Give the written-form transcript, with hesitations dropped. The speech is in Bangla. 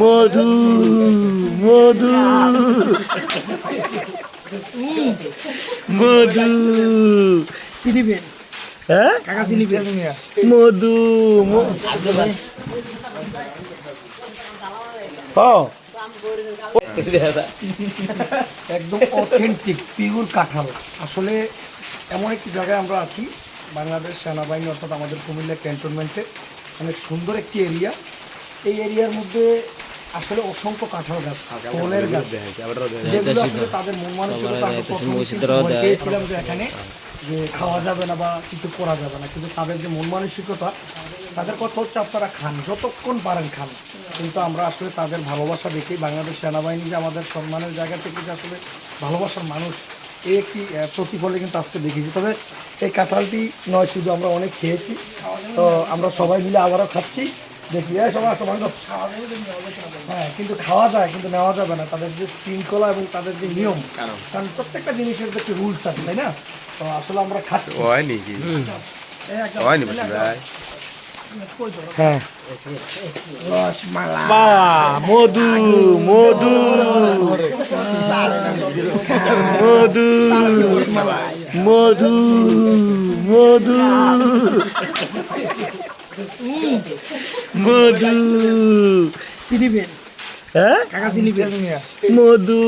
মধু মধু মধু হ্যাঁ মধু একদম অথেন্টিক পিওর কাঁঠাল। আসলে এমন একটি জায়গায় আমরা আছি, বাংলাদেশ সেনাবাহিনী অর্থাৎ আমাদের কুমিল্লা ক্যান্টনমেন্টে অনেক সুন্দর একটি এরিয়া। এই এরিয়ার মধ্যে আসলে অসংখ্য কাঁঠাল গাছ, ফলের গাছ, যেগুলো আসলে তাদের মন মানসিকতা চেয়েছিলাম যে এখানে যে খাওয়া যাবে না বা কিছু করা যাবে না, কিন্তু তাদের যে মন মানসিকতা, তাদের কথা হচ্ছে আপনারা খান, যতক্ষণ পারেন খান। কিন্তু আমরা আসলে তাদের ভালোবাসা দেখি, বাংলাদেশ সেনাবাহিনী যে আমাদের সম্মানের জায়গা থেকে যে আসলে ভালোবাসার মানুষ, এই একটি প্রতিফলে কিন্তু আজকে দেখেছি। তবে এই কাঁঠালটি নয়, শুধু আমরা অনেক খেয়েছি, তো আমরা সবাই মিলে আবারও খাচ্ছি। দেখি সবাই সবাই হ্যাঁ, কিন্তু খাওয়া যায়, কিন্তু নেওয়া যাবে না। তাদের যে শৃঙ্খলা এবং তাদের যে নিয়ম, কারণ প্রত্যেকটা জিনিসের একটি রুলস আছে, তাই না? তো আসলে আমরা খাচ্ছি। হ্যাঁ মধু মধু মধু মধু মধু মধু হ্যাঁ মধু